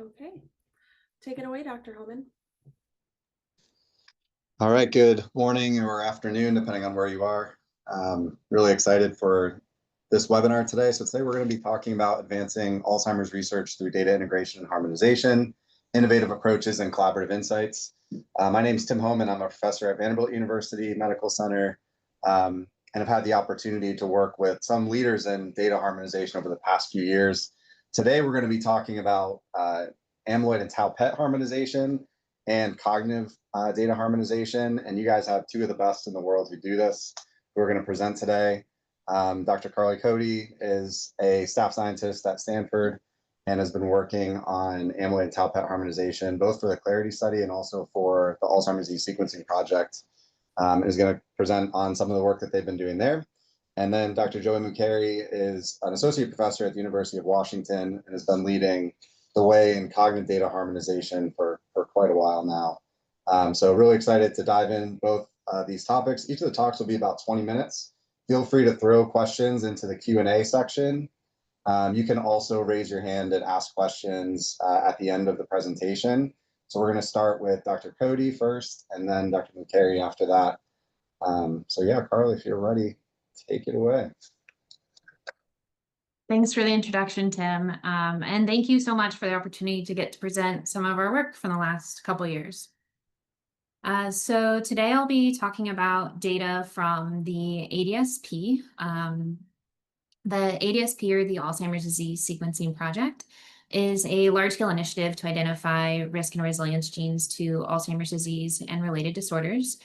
Okay, take it away, Dr. Homan. All right, good morning or afternoon, depending on where you are. Really excited for this webinar today. So today we're going to be talking about advancing Alzheimer's research through data integration and harmonization, innovative approaches, and collaborative insights. My name is Tim Homan. I'm a professor at Vanderbilt University Medical Center, and I've had the opportunity to work with some leaders in data harmonization over the past few years. Today we're going to be talking about amyloid and tau PET harmonization and cognitive data harmonization. And you guys have two of the best in the world who do this, who are going to present today. Dr. Carly Cody is a staff scientist at Stanford and has been working on amyloid and tau PET harmonization, both for the Clarity study and also for the Alzheimer's disease sequencing project. Is going to present on some of the work that they've been doing there. And then Dr. Joey Mukherjee is an associate professor at the University of Washington and has been leading the way in cognitive data harmonization for quite a while now. So really excited to dive in both these topics. Each of the talks will be about 20 minutes. Feel free to throw questions into the Q&A section. You can also raise your hand and ask questions at the end of the presentation. So we're going to start with Dr. Cody first, and then Dr. Mukherjee after that. So yeah, Carly, if you're ready, take it away. Thanks for the introduction, Tim. And thank you so much for the opportunity to get to present some of our work from the last couple of years. So today I'll be talking about data from the ADSP. The ADSP, or the Alzheimer's Disease Sequencing Project, is a large-scale initiative to identify risk and resilience genes to Alzheimer's disease and related disorders.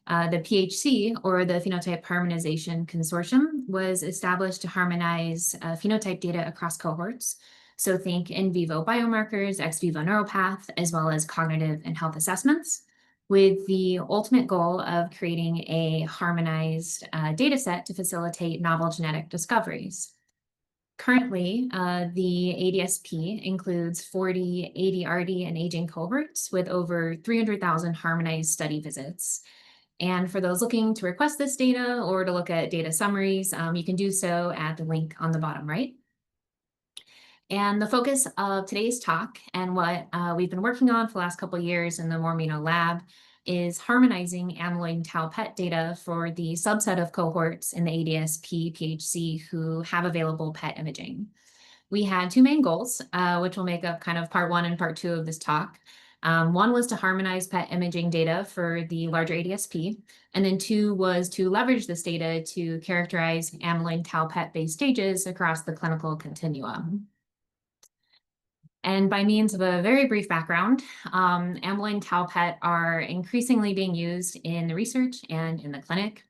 The PHC, or the Phenotype Harmonization Consortium, was established to harmonize phenotype data across cohorts. So think in vivo biomarkers, ex vivo neuropath, as well as cognitive and health assessments, with the ultimate goal of creating a harmonized data set to facilitate novel genetic discoveries. Currently, the ADSP includes 40 AD-RD and aging cohorts with over 300,000 harmonized study visits. And for those looking to request this data or to look at data summaries, you can do so at the link on the bottom right. And the focus of today's talk and what we've been working on for the last couple of years in the Mormino lab is harmonizing amyloid and tau PET data for the subset of cohorts in the ADSP PHC who have available PET imaging. We had two main goals, which will make up kind of part one and part two of this talk. One was to harmonize PET imaging data for the larger ADSP, and then two was to leverage this data to characterize amyloid and tau PET-based stages across the clinical continuum. And by means of a very brief background, amyloid and tau PET are increasingly being used in the research and in the clinic.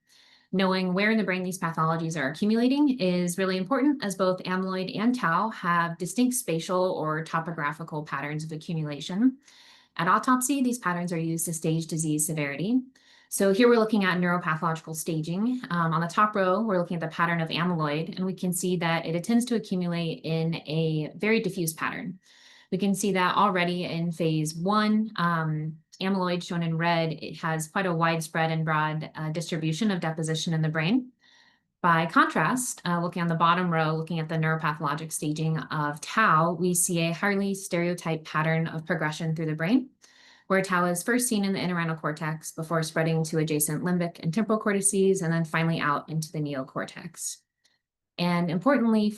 Knowing where in the brain these pathologies are accumulating is really important, as both amyloid and tau have distinct spatial or topographical patterns of accumulation. At autopsy, these patterns are used to stage disease severity. So here we're looking at neuropathological staging. On the top row, we're looking at the pattern of amyloid, and we can see that it tends to accumulate in a very diffuse pattern. We can see that already in phase 1, amyloid shown in red, it has quite a widespread and broad distribution of deposition in the brain. By contrast, looking on the bottom row, looking at the neuropathologic staging of tau, we see a highly stereotyped pattern of progression through the brain, where tau is first seen in the intrarenal cortex before spreading to adjacent limbic and temporal cortices, and then finally out into the neocortex. And importantly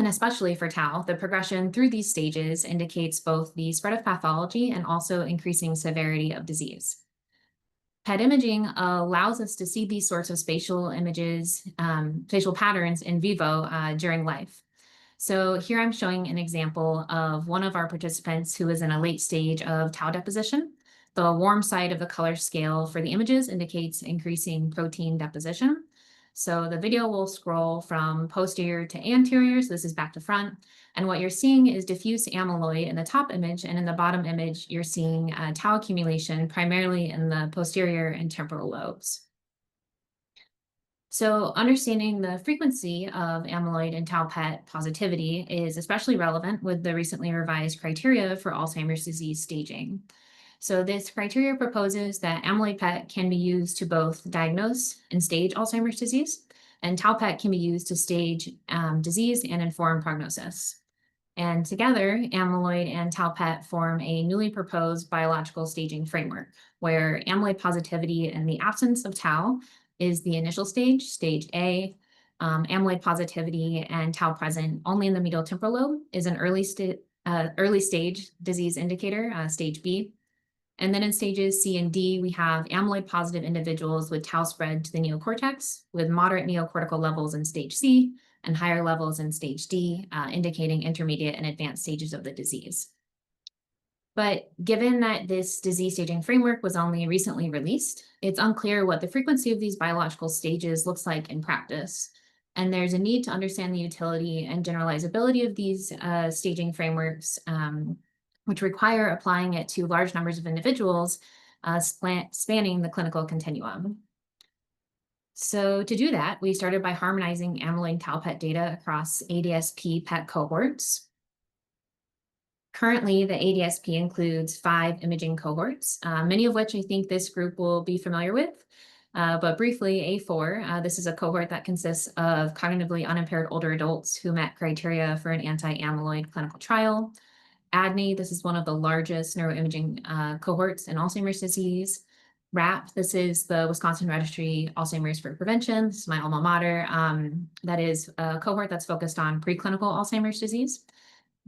and especially for tau, the progression through these stages indicates both the spread of pathology and also increasing severity of disease. PET imaging allows us to see these sorts of spatial images, spatial patterns in vivo during life. So here I'm showing an example of one of our participants who is in a late stage of tau deposition. The warm side of the color scale for the images indicates increasing protein deposition. So the video will scroll from posterior to anterior, so this is back to front. And what you're seeing is diffuse amyloid in the top image, and in the bottom image, you're seeing tau accumulation primarily in the posterior and temporal lobes. So understanding the frequency of amyloid and tau PET positivity is especially relevant with the recently revised criteria for Alzheimer's disease staging. So this criteria proposes that amyloid PET can be used to both diagnose and stage Alzheimer's disease, and tau PET can be used to stage disease and inform prognosis. And together, amyloid and tau PET form a newly proposed biological staging framework, where amyloid positivity in the absence of tau is the initial stage, stage A. Amyloid positivity and tau present only in the medial temporal lobe is an early stage disease indicator, stage B. And then in stages C and D, we have amyloid positive individuals with tau spread to the neocortex, with moderate neocortical levels in stage C and higher levels in stage D, indicating intermediate and advanced stages of the disease. But given that this disease staging framework was only recently released, it's unclear what the frequency of these biological stages looks like in practice. And there's a need to understand the utility and generalizability of these staging frameworks, which require applying it to large numbers of individuals spanning the clinical continuum. So to do that, we started by harmonizing amyloid tau PET data across ADSP PET cohorts. Currently, the ADSP includes 5 imaging cohorts, many of which I think this group will be familiar with. But briefly, A4, this is a cohort that consists of cognitively unimpaired older adults who met criteria for an anti-amyloid clinical trial. ADNI, this is one of the largest neuroimaging cohorts in Alzheimer's disease. RAP, this is the Wisconsin Registry Alzheimer's for Prevention. This is my alma mater. That is a cohort that's focused on preclinical Alzheimer's disease.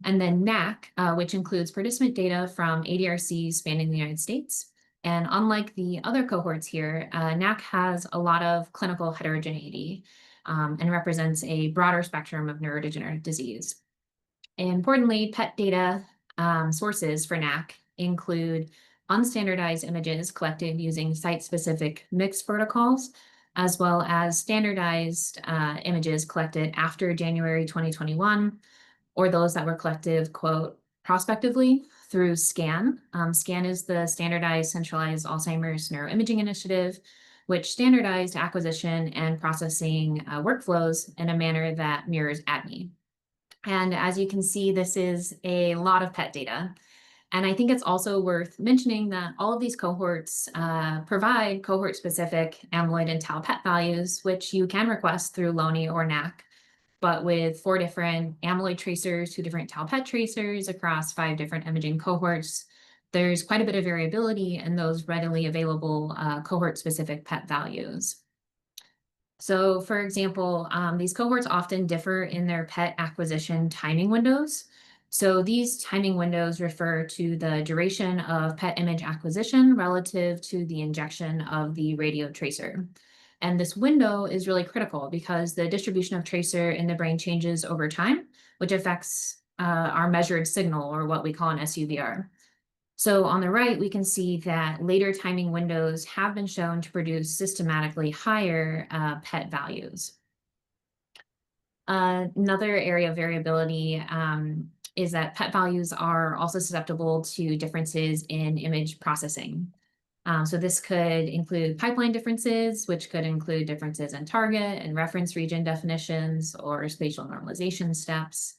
And then NAC, which includes participant data from ADRCs spanning the United States. And unlike the other cohorts here, NAC has a lot of clinical heterogeneity and represents a broader spectrum of neurodegenerative disease. And importantly, PET data sources for NAC include unstandardized images collected using site-specific mixed protocols, as well as standardized images collected after January 2021, or those that were collected, quote, prospectively through SCAN. SCAN is the Standardized Centralized Alzheimer's Neuroimaging Initiative, which standardized acquisition and processing workflows in a manner that mirrors ADNI. And as you can see, this is a lot of PET data. And I think it's also worth mentioning that all of these cohorts provide cohort-specific amyloid and tau PET values, which you can request through LONI or NAC. But with 4 different amyloid tracers, 2 different tau PET tracers across 5 different imaging cohorts, there's quite a bit of variability in those readily available cohort-specific PET values. So for example, these cohorts often differ in their PET acquisition timing windows. So these timing windows refer to the duration of PET image acquisition relative to the injection of the radio tracer. And this window is really critical because the distribution of tracer in the brain changes over time, which affects our measured signal, or what we call an SUVR. So on the right, we can see that later timing windows have been shown to produce systematically higher PET values. Another area of variability is that PET values are also susceptible to differences in image processing. So this could include pipeline differences, which could include differences in target and reference region definitions or spatial normalization steps.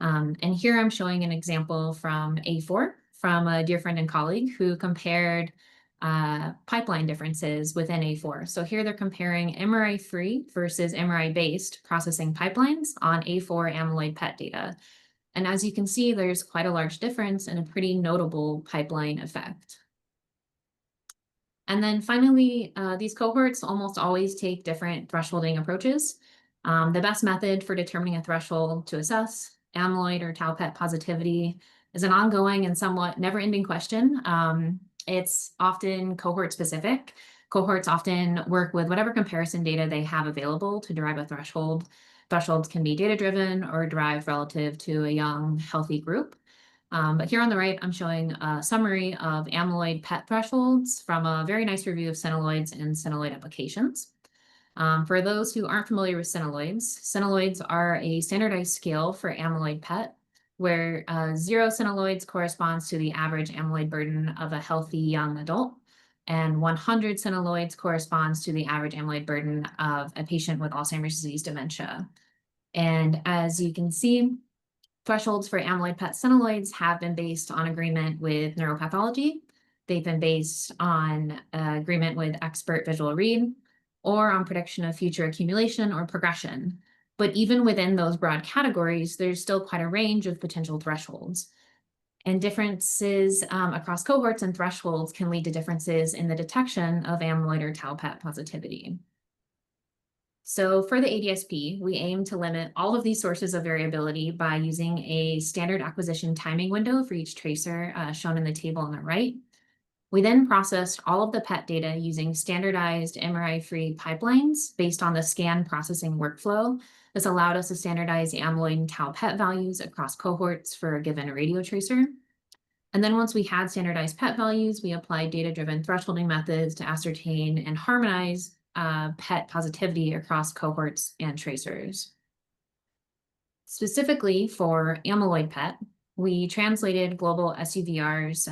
And here I'm showing an example from A4 from a dear friend and colleague who compared pipeline differences within A4. So here they're comparing MRI-free versus MRI-based processing pipelines on A4 amyloid PET data. And as you can see, there's quite a large difference and a pretty notable pipeline effect. And then finally, these cohorts almost always take different thresholding approaches. The best method for determining a threshold to assess amyloid or tau PET positivity is an ongoing and somewhat never-ending question. It's often cohort specific. Cohorts often work with whatever comparison data they have available to derive a threshold. Thresholds can be data-driven or derived relative to a young, healthy group. But here on the right, I'm showing a summary of amyloid PET thresholds from a very nice review of Centiloids and Centiloid applications. For those who aren't familiar with Centiloids are a standardized scale for amyloid PET, where 0 Centiloids corresponds to the average amyloid burden of a healthy young adult, and 100 Centiloids corresponds to the average amyloid burden of a patient with Alzheimer's disease dementia. And as you can see, thresholds for amyloid PET Centiloids have been based on agreement with neuropathology. They've been based on agreement with expert visual read, or on prediction of future accumulation or progression. But even within those broad categories, there's still quite a range of potential thresholds. And differences across cohorts and thresholds can lead to differences in the detection of amyloid or tau PET positivity. So for the ADSP, we aim to limit all of these sources of variability by using a standard acquisition timing window for each tracer shown in the table on the right. We then processed all of the PET data using standardized MRI-free pipelines based on the scan processing workflow. This allowed us to standardize the amyloid and tau PET values across cohorts for a given radio tracer. And then once we had standardized PET values, we applied data-driven thresholding methods to ascertain and harmonize PET positivity across cohorts and tracers. Specifically for amyloid PET, we translated global SUVRs,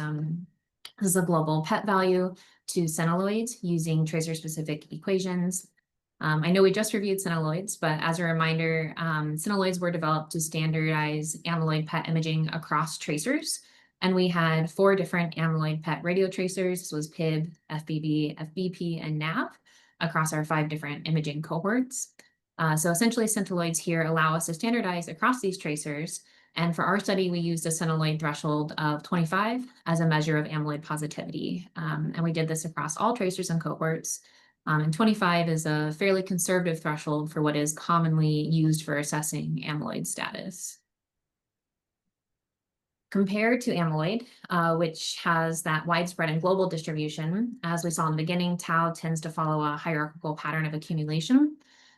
this is a global PET value, to centiloids using tracer-specific equations. I know we just reviewed centiloids, but as a reminder, centiloids were developed to standardize amyloid PET imaging across tracers. And we had 4 different amyloid PET radio tracers. This was PIB, FBB, FBP, and NAV across our 5 different imaging cohorts. So essentially, centiloids here allow us to standardize across these tracers. And for our study, we used a centiloid threshold of 25 as a measure of amyloid positivity. And we did this across all tracers and cohorts. And 25 is a fairly conservative threshold for what is commonly used for assessing amyloid status. Compared to amyloid, which has that widespread and global distribution, as we saw in the beginning, tau tends to follow a hierarchical pattern of accumulation.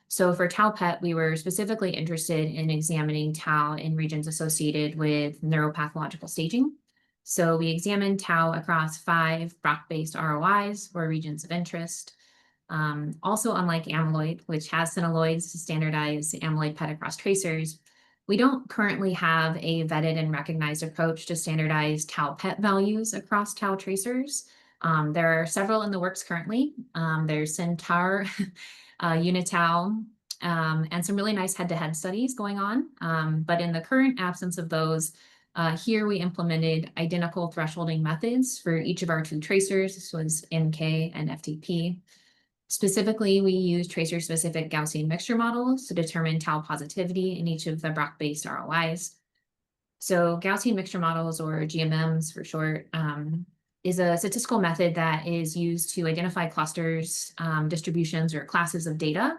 So for tau PET, we were specifically interested in examining tau in regions associated with neuropathological staging. So we examined tau across 5 Brock-based ROIs, or regions of interest. Also, unlike amyloid, which has centiloids to standardize amyloid PET across tracers, we don't currently have a vetted and recognized approach to standardize tau PET values across tau tracers. There are several in the works currently. There's Centaur, Unitau, and some really nice head-to-head studies going on. But in the current absence of those, here we implemented identical thresholding methods for each of our 2 tracers. This was NK and FTP. Specifically, we use tracer-specific Gaussian mixture models to determine tau positivity in each of the Brock-based ROIs. So Gaussian mixture models, or GMMs for short, is a statistical method that is used to identify clusters, distributions, or classes of data.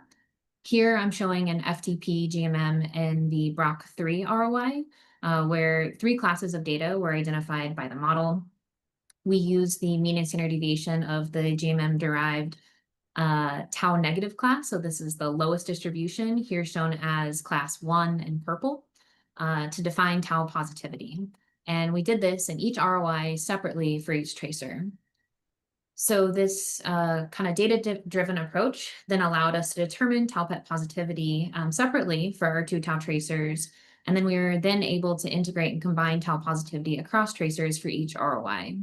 Here I'm showing an FTP GMM in the Brock3 ROI, where 3 classes of data were identified by the model. We use the mean and standard deviation of the GMM-derived tau negative class. So this is the lowest distribution, here shown as class 1 in purple, to define tau positivity. And we did this in each ROI separately for each tracer. So this kind of data-driven approach then allowed us to determine tau PET positivity separately for our 2 tau tracers. And then we were then able to integrate and combine tau positivity across tracers for each ROI.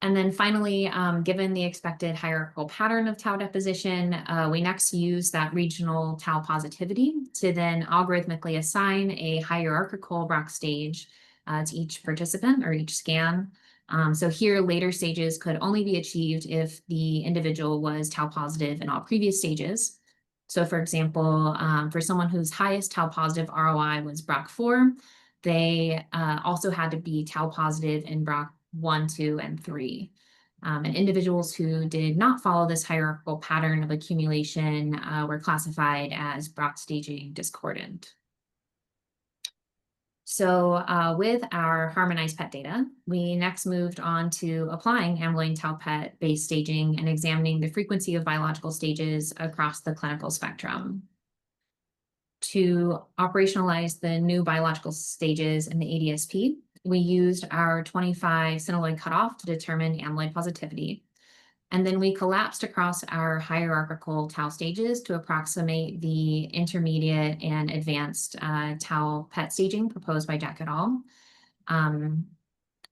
And then finally, given the expected hierarchical pattern of tau deposition, we next use that regional tau positivity to then algorithmically assign a hierarchical Brock stage to each participant or each scan. So here, later stages could only be achieved if the individual was tau positive in all previous stages. So for example, for someone whose highest tau positive ROI was Brock 4, they also had to be tau positive in Brock 1, 2, and 3. And individuals who did not follow this hierarchical pattern of accumulation were classified as Brock staging discordant. So with our harmonized PET data, we next moved on to applying amyloid and tau PET-based staging and examining the frequency of biological stages across the clinical spectrum. To operationalize the new biological stages in the ADSP, we used our 25 centiloid cutoff to determine amyloid positivity. And then we collapsed across our hierarchical tau stages to approximate the intermediate and advanced tau PET staging proposed by Jack et al.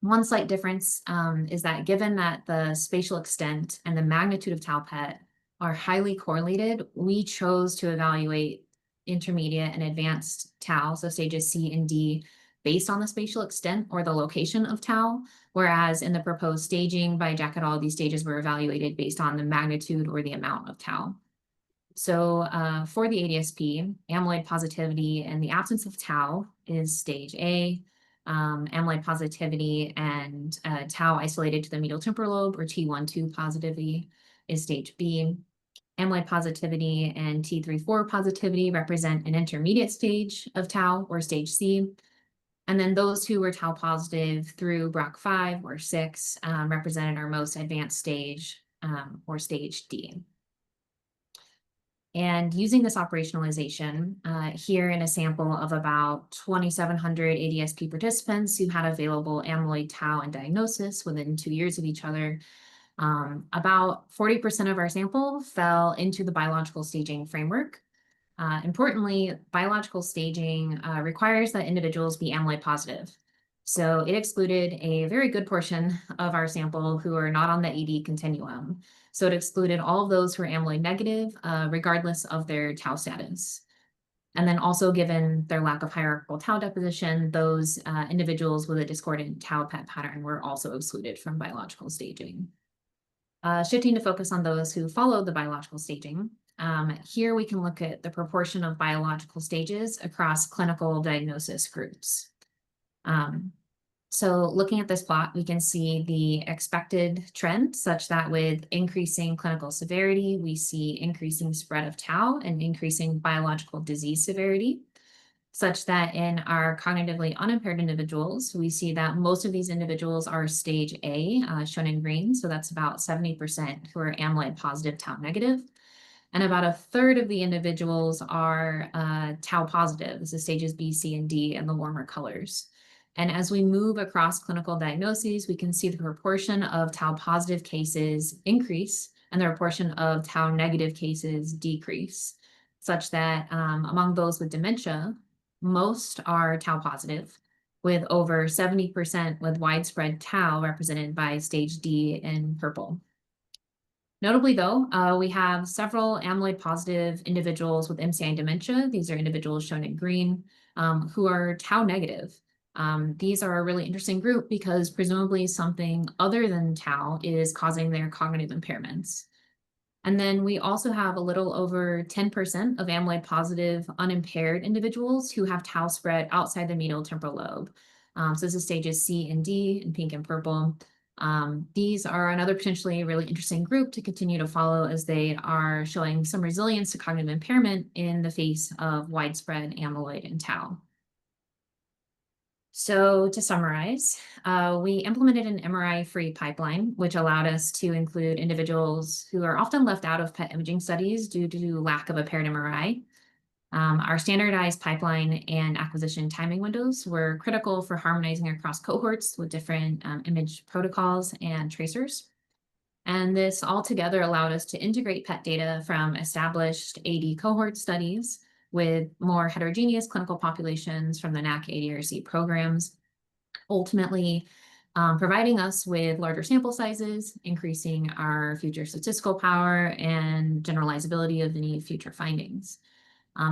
One slight difference is that given that the spatial extent and the magnitude of tau PET are highly correlated, we chose to evaluate intermediate and advanced tau, so stages C and D, based on the spatial extent or the location of tau, whereas in the proposed staging by Jack et al., these stages were evaluated based on the magnitude or the amount of tau. For the ADSP, amyloid positivity and the absence of tau is stage A. Amyloid positivity and tau isolated to the medial temporal lobe, or T1/2 positivity, is stage B. Amyloid positivity and T3/4 positivity represent an intermediate stage of tau, or stage C. And then those who were tau positive through BROC5 or 6 represented our most advanced stage, or stage D. And using this operationalization, here in a sample of about 2,700 ADSP participants who had available amyloid tau and diagnosis within 2 years of each other, about 40% of our sample fell into the biological staging framework. Importantly, biological staging requires that individuals be amyloid positive. So it excluded a very good portion of our sample who are not on the AD continuum. So it excluded all of those who are amyloid negative, regardless of their tau status. And then also, given their lack of hierarchical tau deposition, those individuals with a discordant tau PET pattern were also excluded from biological staging. Shifting to focus on those who followed the biological staging, here we can look at the proportion of biological stages across clinical diagnosis groups. So looking at this plot, we can see the expected trend, such that with increasing clinical severity, we see increasing spread of tau and increasing biological disease severity, such that in our cognitively unimpaired individuals, we see that most of these individuals are stage A, shown in green. So that's about 70% who are amyloid positive, tau negative. And about a third of the individuals are tau positive. This is stages B, C, and D in the warmer colors. And as we move across clinical diagnoses, we can see the proportion of tau positive cases increase and the proportion of tau negative cases decrease, such that among those with dementia, most are tau positive, with over 70% with widespread tau represented by stage D in purple. Notably, though, we have several amyloid positive individuals with MCI dementia. These are individuals shown in green, who are tau negative. These are a really interesting group because presumably something other than tau is causing their cognitive impairments. And then we also have a little over 10% of amyloid positive unimpaired individuals who have tau spread outside the medial temporal lobe. So this is stages C and D in pink and purple. These are another potentially really interesting group to continue to follow, as they are showing some resilience to cognitive impairment in the face of widespread amyloid and tau. So to summarize, we implemented an MRI-free pipeline, which allowed us to include individuals who are often left out of PET imaging studies due to lack of a paired MRI. Our standardized pipeline and acquisition timing windows were critical for harmonizing across cohorts with different image protocols and tracers. And this all together allowed us to integrate PET data from established AD cohort studies with more heterogeneous clinical populations from the NAC ADRC programs, ultimately providing us with larger sample sizes, increasing our future statistical power and generalizability of any future findings.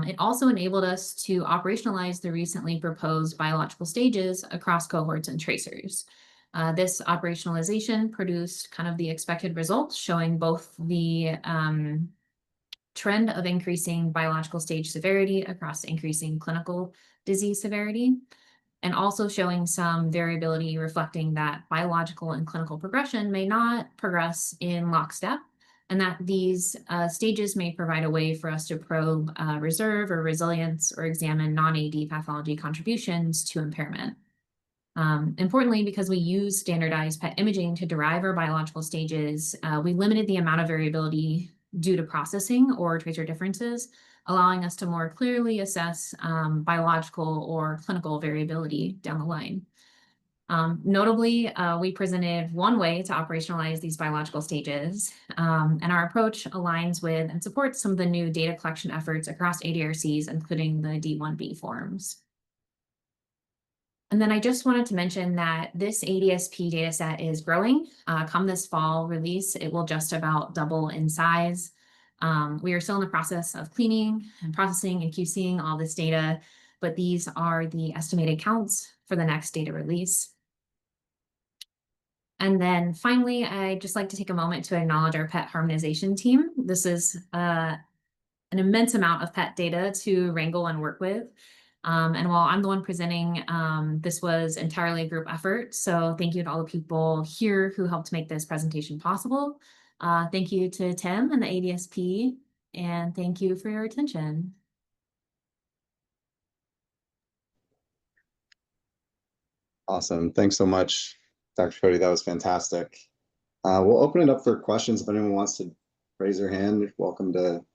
It also enabled us to operationalize the recently proposed biological stages across cohorts and tracers. This operationalization produced kind of the expected results, showing both the trend of increasing biological stage severity across increasing clinical disease severity, and also showing some variability reflecting that biological and clinical progression may not progress in lockstep, and that these stages may provide a way for us to probe reserve or resilience or examine non-AD pathology contributions to impairment. Importantly, because we use standardized PET imaging to derive our biological stages, we limited the amount of variability due to processing or tracer differences, allowing us to more clearly assess biological or clinical variability down the line. Notably, we presented one way to operationalize these biological stages, and our approach aligns with and supports some of the new data collection efforts across ADRCs, including the D1B forums. And then I just wanted to mention that this ADSP dataset is growing. Come this fall release, it will just about double in size. We are still in the process of cleaning and processing and QCing all this data, but these are the estimated counts for the next data release. And then finally, I'd just like to take a moment to acknowledge our PET harmonization team. This is an immense amount of PET data to wrangle and work with. And while I'm the one presenting, this was entirely a group effort. So thank you to all the people here who helped make this presentation possible. Thank you to Tim and the ADSP, and thank you for your attention. Awesome. Thanks so much, Dr. Cody. That was fantastic. We'll open it up for questions. If anyone wants to raise their hand, you're welcome to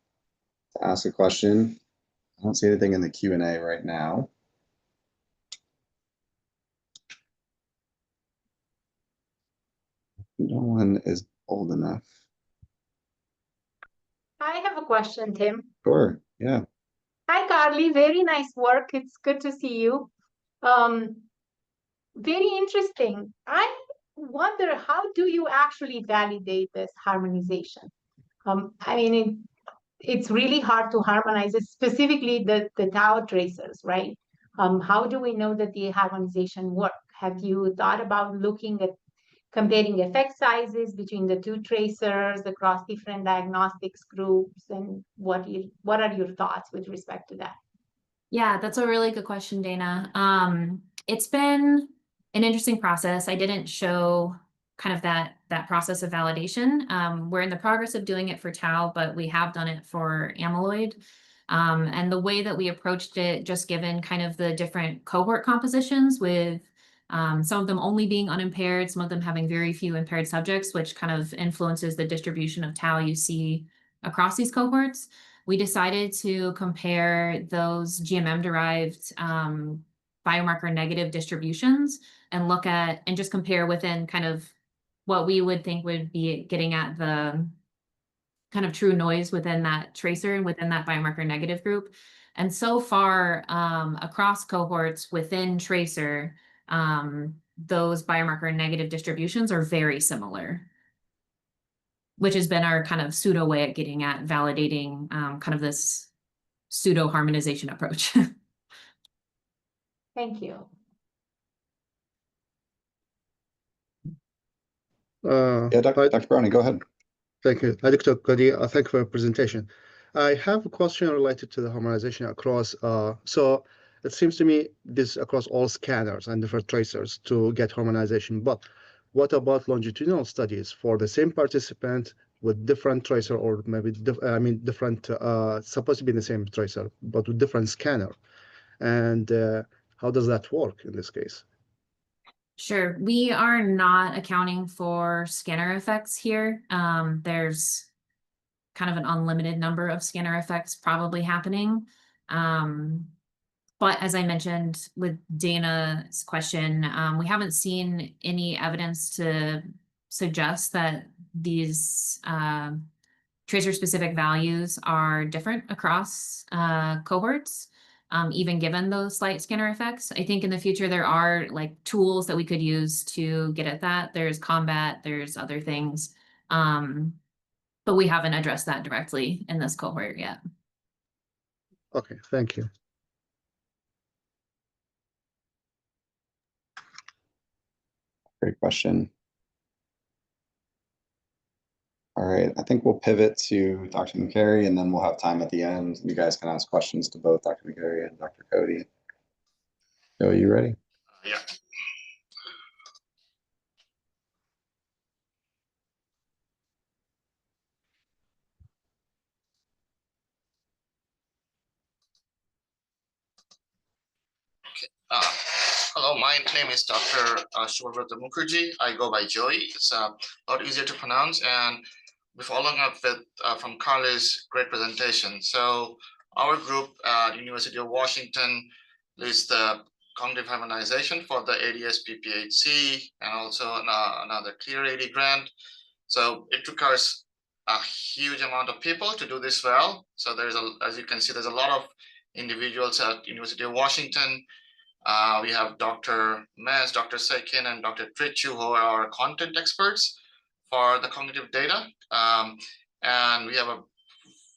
ask a question. I don't see anything in the Q&A right now. No one is old enough. I have a question, Tim. Sure, yeah. Hi, Carly. Very nice work. It's good to see you. Very interesting. I wonder, how do you actually validate this harmonization? I mean, it's really hard to harmonize it, specifically the tau tracers, right? How do we know that the harmonization work? Have you thought about looking at comparing effect sizes between the two tracers across different diagnostics groups, and what are your thoughts with respect to that? Yeah, that's a really good question, Dana. It's been an interesting process. I didn't show kind of that process of validation. We're in the progress of doing it for tau, but we have done it for amyloid. And the way that we approached it, just given kind of the different cohort compositions with some of them only being unimpaired, some of them having very few impaired subjects, which kind of influences the distribution of tau you see across these cohorts. We decided to compare those GMM-derived biomarker negative distributions and look at and just compare within kind of what we would think would be getting at the kind of true noise within that tracer and within that biomarker negative group. And so far, across cohorts within tracer, those biomarker negative distributions are very similar, which has been our kind of pseudo way at getting at validating kind of this pseudo harmonization approach. Thank you. Yeah, Dr. Browning, go ahead. Thank you. Hi, Dr. Cody. Thank you for your presentation. I have a question related to the harmonization across. So it seems to me this across all scanners and different tracers to get harmonization. But what about longitudinal studies for the same participant with different tracer, or maybe different, supposed to be the same tracer, but with different scanner? And how does that work in this case? Sure. We are not accounting for scanner effects here. There's kind of an unlimited number of scanner effects probably happening. But as I mentioned with Dana's question, we haven't seen any evidence to suggest that these tracer-specific values are different across cohorts. Even given those slight scanner effects. I think in the future there are like tools that we could use to get at that. There's combat, there's other things, but we haven't addressed that directly in this cohort yet. Okay, thank you. Great question. All right, I think we'll pivot to Dr. McCary, and then we'll have time at the end. You guys can ask questions to both Dr. McCary and Dr. Cody. So are you ready? Yeah. Hello, my name is Dr. Shubhabrata Mukherjee. I go by Joey. It's a lot easier to pronounce, and we're following up with from Carly's great presentation. So our group at University of Washington leads the cognitive harmonization for the ADS-PPHC and also another Clear AD grant. So it requires a huge amount of people to do this well. So there's as you can see, there's a lot of individuals at University of Washington. We have Dr. Mez, Dr. Sekin, and Dr. Trichu, who are our content experts for the cognitive data. And we have a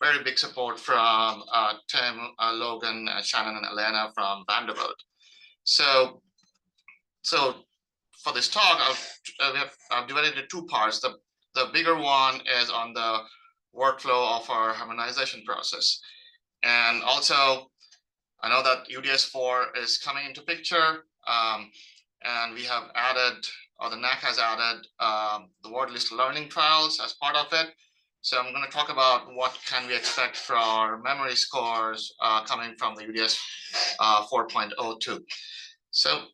very big support from Tim, Logan, Shannon, and Elena from Vanderbilt. So for this talk, I've divided it into two parts. The bigger one is on the workflow of our harmonization process. And also, I know that UDS4 is coming into picture, and we have added, or the NAC has added, the word list learning trials as part of it. So I'm going to talk about what can we expect for our memory scores coming from the UDS 4.02. So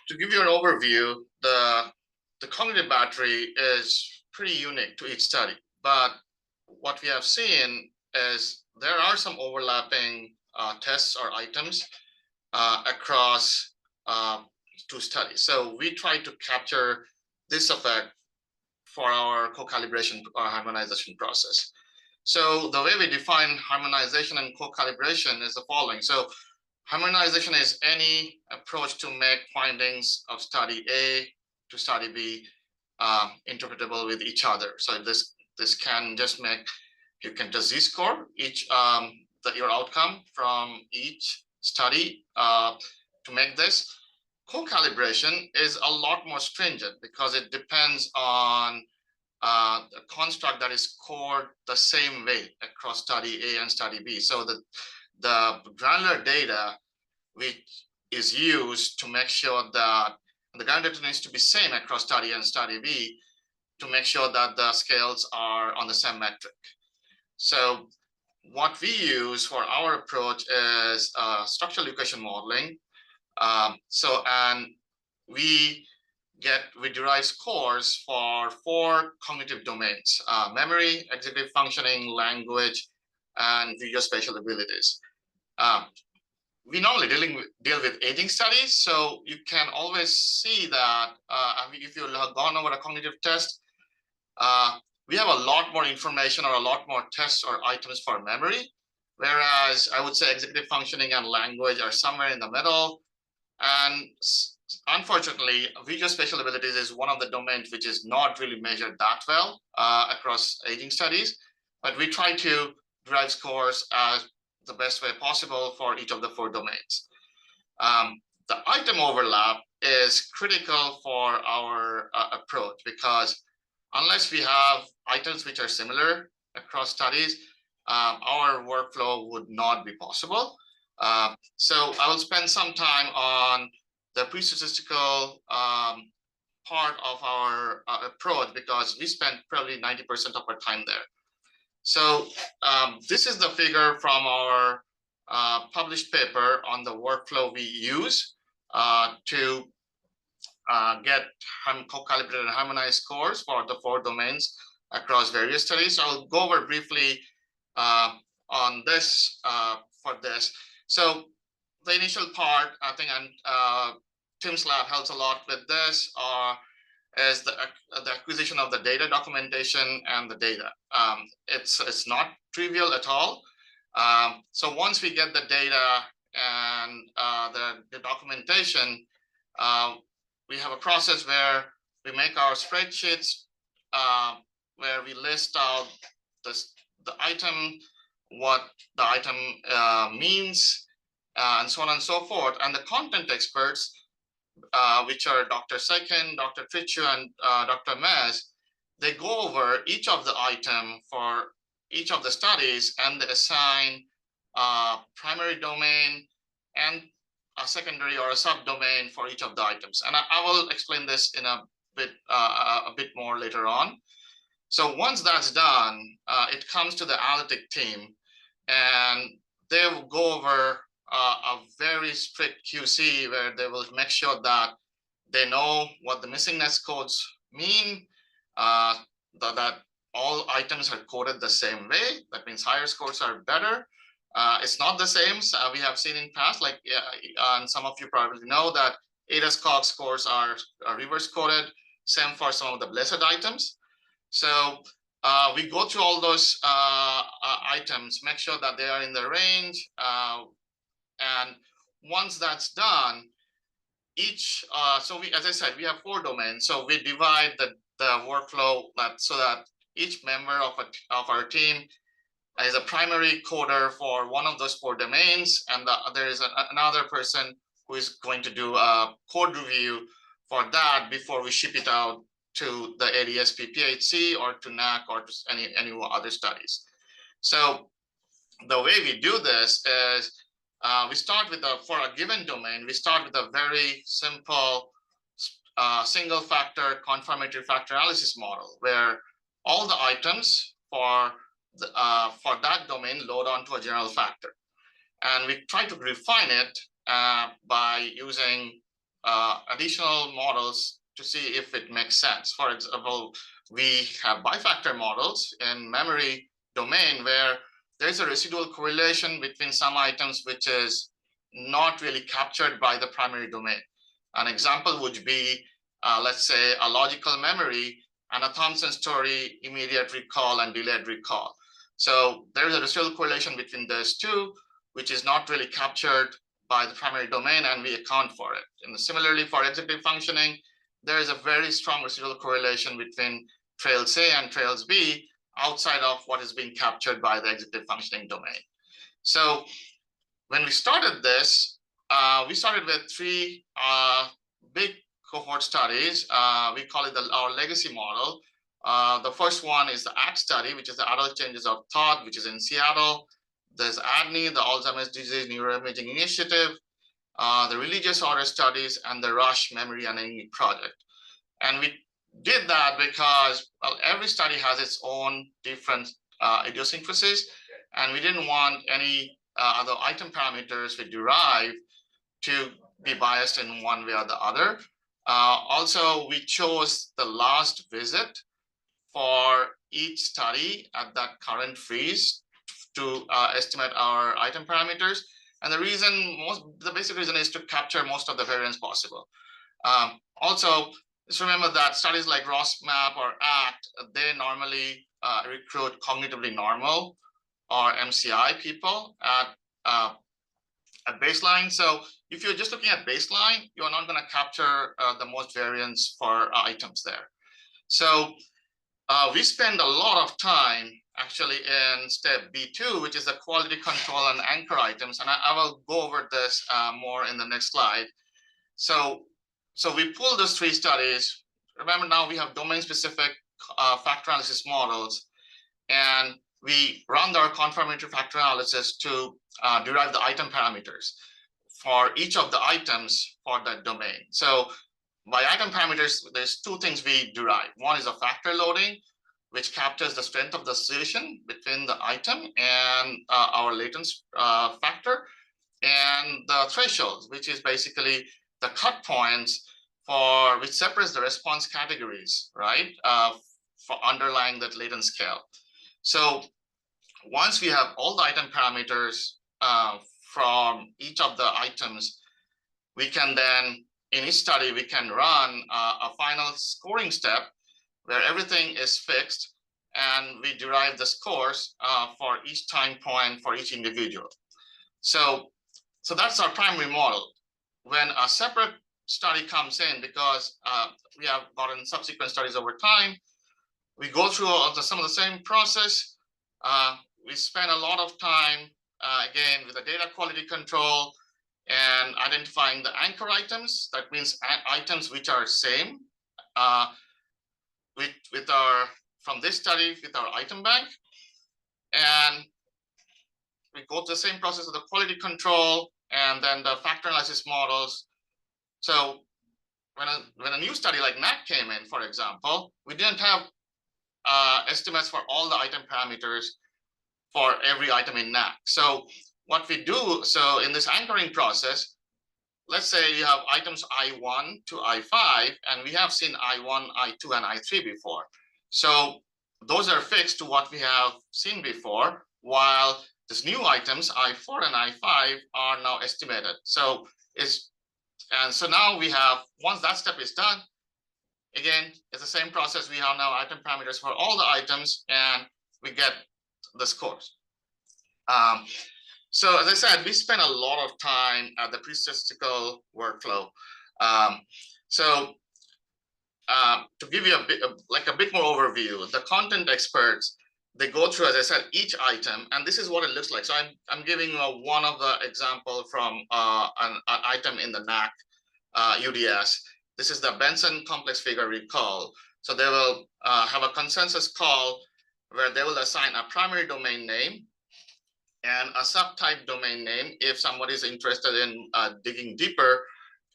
to give you an overview, the cognitive battery is pretty unique to each study, but what we have seen is there are some overlapping tests or items across two studies. So we try to capture this effect for our co-calibration or harmonization process. So the way we define harmonization and co-calibration is the following. So harmonization is any approach to make findings of study A to study B interpretable with each other. So this can just make, you can just z-score each your outcome from each study to make this. Co-calibration is a lot more stringent because it depends on a construct that is scored the same way across study A and study B. So the granular data which is used to make sure that the granular data needs to be same across study A and study B to make sure that the scales are on the same metric. So what we use for our approach is structural equation modeling. And we derive scores for 4 cognitive domains: memory, executive functioning, language, and visuospatial abilities. We normally deal with aging studies, so you can always see that if you have gone over a cognitive test, we have a lot more information or a lot more tests or items for memory, whereas I would say executive functioning and language are somewhere in the middle. And unfortunately, visuospatial abilities is one of the domains which is not really measured that well across aging studies, but we try to derive scores as the best way possible for each of the 4 domains. The item overlap is critical for our approach, because unless we have items which are similar across studies, our workflow would not be possible. So I will spend some time on the pre-statistical part of our approach, because we spend probably 90% of our time there. So this is the figure from our published paper on the workflow we use to get co-calibrated and harmonized scores for the 4 domains across various studies. So I'll go over briefly on this for this. So the initial part, I think, and Tim's lab helps a lot with this, is the acquisition of the data, documentation, and the data. It's not trivial at all. So once we get the data and the documentation, we have a process where we make our spreadsheets, where we list out the item, what the item means, and so on and so forth. And the content experts, which are Dr. Seiken, Dr. Trichu, and Dr. Mez, they go over each of the item for each of the studies, and they assign a primary domain and a secondary or a subdomain for each of the items. And I will explain this in a bit more later on. So once that's done, it comes to the analytic team, and they will go over a very strict QC, where they will make sure that they know what the missingness codes mean, that all items are coded the same way. That means higher scores are better. It's not the same. So we have seen in past, like, and some of you probably know that ADAS-Cog scores are reverse coded. Same for some of the blessed items. So we go through all those items, make sure that they are in the range. And once that's done, so as I said, we have 4 domains. So we divide the workflow so that each member of our team is a primary coder for one of those 4 domains, and there is another person who is going to do a code review for that before we ship it out to the ADS-PPHC or to NAC or to any other studies. So the way we do this is we start with for a given domain, we start with a very simple single factor confirmatory factor analysis model where all the items for that domain load onto a general factor. And we try to refine it by using additional models to see if it makes sense. For example, we have bifactor models in memory domain where there's a residual correlation between some items which is not really captured by the primary domain. An example would be, let's say, a logical memory and a Thompson story, immediate recall and delayed recall. So there's a residual correlation between those two, which is not really captured by the primary domain, and we account for it. And similarly, for executive functioning, there is a very strong residual correlation between trails A and trails B outside of what is being captured by the executive functioning domain. So when we started this, we started with 3 big cohort studies. We call it our legacy model. The first one is the ACT study, which is the Adult Changes of Thought, which is in Seattle. There's ADNI, the Alzheimer's Disease Neuroimaging Initiative, the Religious Order Studies, and the Rush Memory and Aging Project. And we did that because, well, every study has its own different idiosyncrasies, and we didn't want any other item parameters we derive to be biased in one way or the other. Also, we chose the last visit for each study at that current freeze to estimate our item parameters. And the basic reason is to capture most of the variance possible. Also, just remember that studies like ROSMAP or ACT, they normally recruit cognitively normal or MCI people at baseline. So if you're just looking at baseline, you're not going to capture the most variance for items there. So we spend a lot of time actually in step B2, which is the quality control and anchor items. And I will go over this more in the next slide. So we pull those 3 studies. Remember, now we have domain-specific factor analysis models, and we run our confirmatory factor analysis to derive the item parameters for each of the items for that domain. So by item parameters, there's 2 things we derive. One is a factor loading, which captures the strength of the association between the item and our latent factor, and the thresholds, which is basically the cut points which separates the response categories, right, for underlying that latent scale. So once we have all the item parameters from each of the items, we can then, in each study, we can run a final scoring step where everything is fixed, and we derive the scores for each time point for each individual. So that's our primary model. When a separate study comes in, because we have gotten subsequent studies over time, we go through some of the same process. We spend a lot of time, again, with the data quality control and identifying the anchor items. That means items which are same from this study with our item bank. And we go through the same process of the quality control and then the factor analysis models. So when a new study like NAC came in, for example, we didn't have estimates for all the item parameters for every item in NAC. So what we do, so in this anchoring process, let's say you have items I1 to I5, and we have seen I1, I2, and I3 before. So those are fixed to what we have seen before, while these new items, I4 and I5, are now estimated. So now we have, once that step is done, again, it's the same process. We have now item parameters for all the items, and we get the scores. So as I said, we spend a lot of time at the pre-statistical workflow. To give you a bit more overview, the content experts, they go through, as I said, each item, and this is what it looks like. So I'm giving one of the example from an item in the NAC UDS. This is the Benson complex figure recall. So they will have a consensus call where they will assign a primary domain name and a subtype domain name if somebody is interested in digging deeper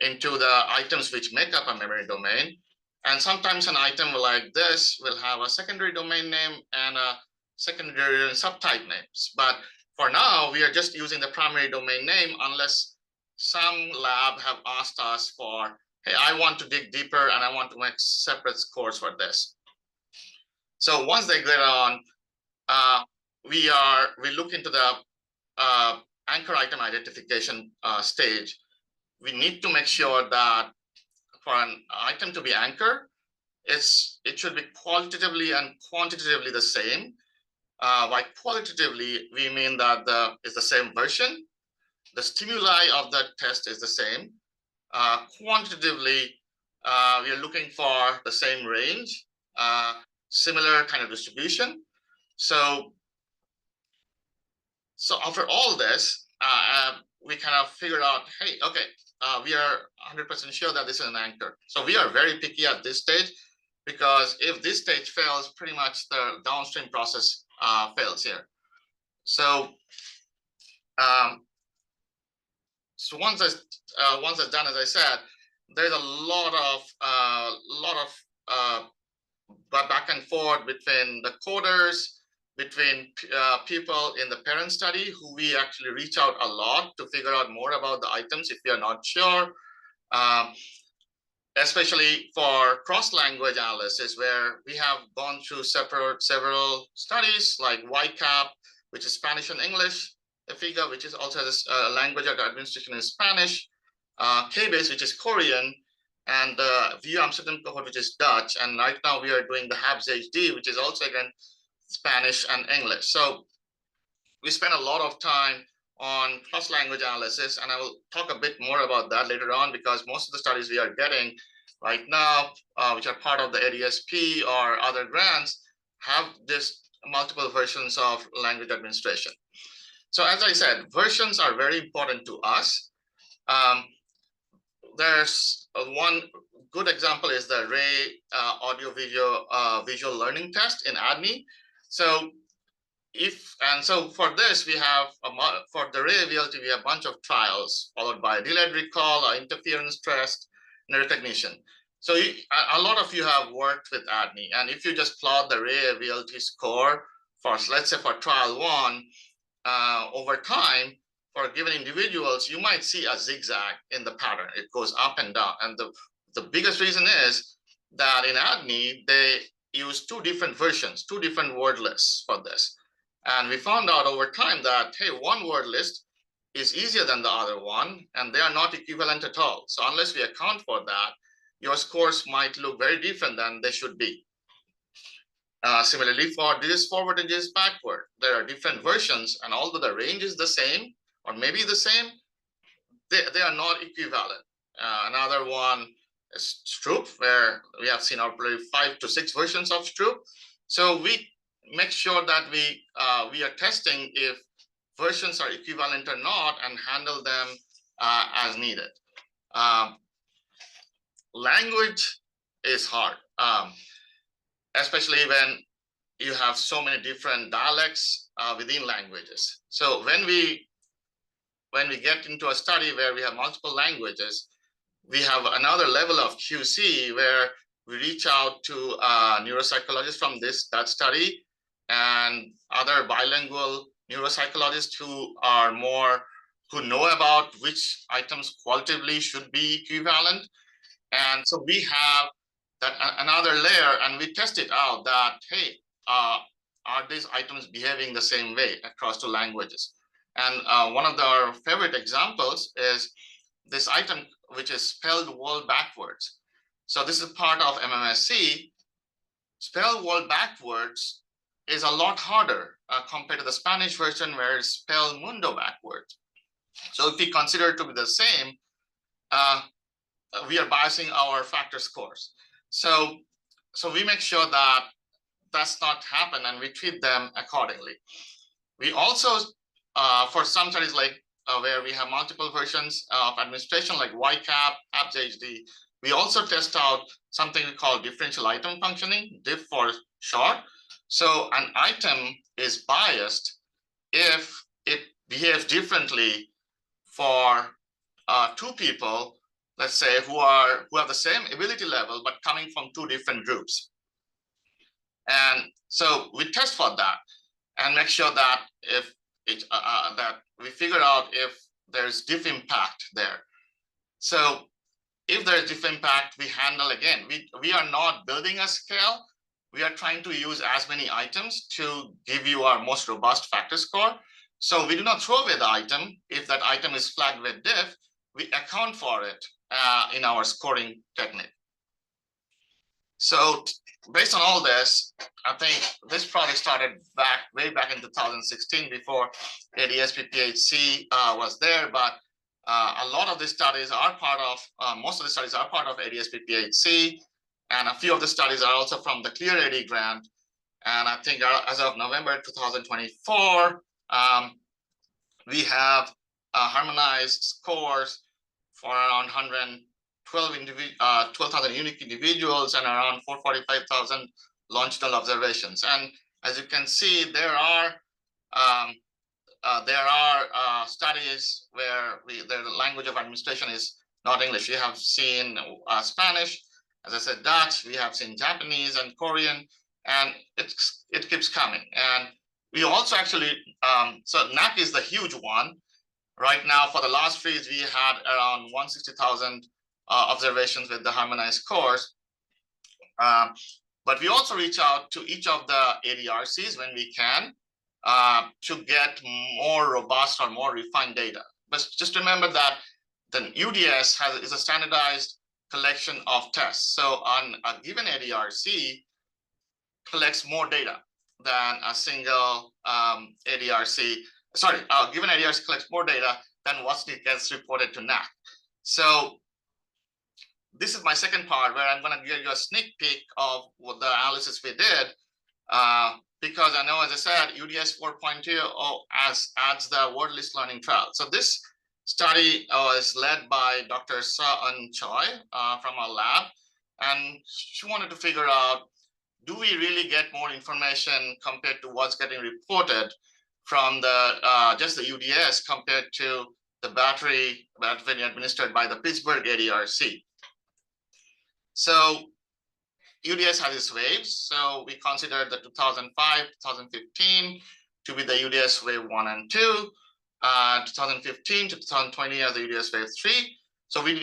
into the items which make up a memory domain. And sometimes an item like this will have a secondary domain name and a secondary and subtype names. But for now, we are just using the primary domain name unless some lab have asked us for, hey, I want to dig deeper and I want to make separate scores for this. So once they get on, we look into the anchor item identification stage. We need to make sure that for an item to be anchor, it should be qualitatively and quantitatively the same. By qualitatively, we mean that it's the same version. The stimuli of the test is the same. Quantitatively, we are looking for the same range, similar kind of distribution. So after all this, we kind of figured out, hey, okay, we are 100% sure that this is an anchor. So we are very picky at this stage, because if this stage fails, pretty much the downstream process fails here. So once that's done, as I said, there's a lot of back and forth between the coders, between people in the parent study who we actually reach out a lot to figure out more about the items if we are not sure, especially for cross-language analysis, where we have gone through several studies like YCAP, which is Spanish and English, EFIGA, which is also this language of administration in Spanish, KBase, which is Korean, and VU Amsterdam cohort, which is Dutch. And right now we are doing the HABS-HD, which is also, again, Spanish and English. So we spend a lot of time on cross-language analysis, and I will talk a bit more about that later on, because most of the studies we are getting right now, which are part of the ADSP or other grants, have this multiple versions of language administration. So as I said, versions are very important to us. There's one good example is the Ray visual learning test in ADNI. So for this, we have for the Ray VLT, we have a bunch of trials followed by delayed recall, interference test, and recognition. So a lot of you have worked with ADNI, and if you just plot the Ray VLT score for, let's say, for trial 1, over time, for given individuals, you might see a zigzag in the pattern. It goes up and down. And the biggest reason is that in ADNI, they use 2 different versions, 2 different word lists for this. And we found out over time that, hey, one word list is easier than the other one, and they are not equivalent at all. So unless we account for that, your scores might look very different than they should be. Similarly, for this forward and this backward, there are different versions, and although the range is the same, or maybe the same, they are not equivalent. Another one is Stroop, where we have seen probably 5 to 6 versions of Stroop. So we make sure that we are testing if versions are equivalent or not, and handle them as needed. Language is hard, especially when you have so many different dialects within languages. So when we get into a study where we have multiple languages, we have another level of QC where we reach out to neuropsychologists from that study and other bilingual neuropsychologists who know about which items qualitatively should be equivalent. And so we have that another layer, and we test it out that, hey, are these items behaving the same way across 2 languages? And one of our favorite examples is this item, which is spelled world backwards. So this is part of MMSC. Spell world backwards is a lot harder compared to the Spanish version, where it's spell mundo backwards. So if we consider it to be the same, we are biasing our factor scores. So we make sure that does not happen, and we treat them accordingly. We also, for some studies like where we have multiple versions of administration, like YCAP, HABS-HD, we also test out something we call differential item functioning, diff for short. So an item is biased if it behaves differently for two people, let's say, who have the same ability level but coming from two different groups. And so we test for that and make sure that if that we figure out if there's diff impact there. So if there's diff impact, we handle again. We are not building a scale. We are trying to use as many items to give you our most robust factor score. So we do not throw away the item. If that item is flagged with diff, we account for it in our scoring technique. So based on all this, I think this project started way back in 2016 before ADS-PPHC was there, but a lot of the studies are part of, most of the studies are part of ADS-PPHC, and a few of the studies are also from the Clear AD grant. And I think as of November 2024, we have harmonized scores for around 12,000 unique individuals and around 445,000 longitudinal observations. And as you can see, there are studies where the language of administration is not English. We have seen Spanish, as I said, Dutch. We have seen Japanese and Korean, and it keeps coming. And we also actually, so NAC is the huge one. Right now, for the last freeze, we had around 160,000 observations with the harmonized scores. But we also reach out to each of the ADRCs when we can to get more robust or more refined data. But just remember that the UDS is a standardized collection of tests. So on a given ADRC collects more data than a single ADRC. Sorry, a given ADRC collects more data than what gets reported to NAC. So this is my second part where I'm going to give you a sneak peek of what the analysis we did, because I know, as I said, UDS 4.2 adds the word list learning trial. So this study was led by Dr. Sa-Un Choi from our lab, and she wanted to figure out, do we really get more information compared to what's getting reported from the just the UDS compared to the battery that's been administered by the Pittsburgh ADRC? So UDS has its waves. So we considered the 2005, 2015 to be the UDS wave 1 and 2, 2015 to 2020 as the UDS wave 3. So we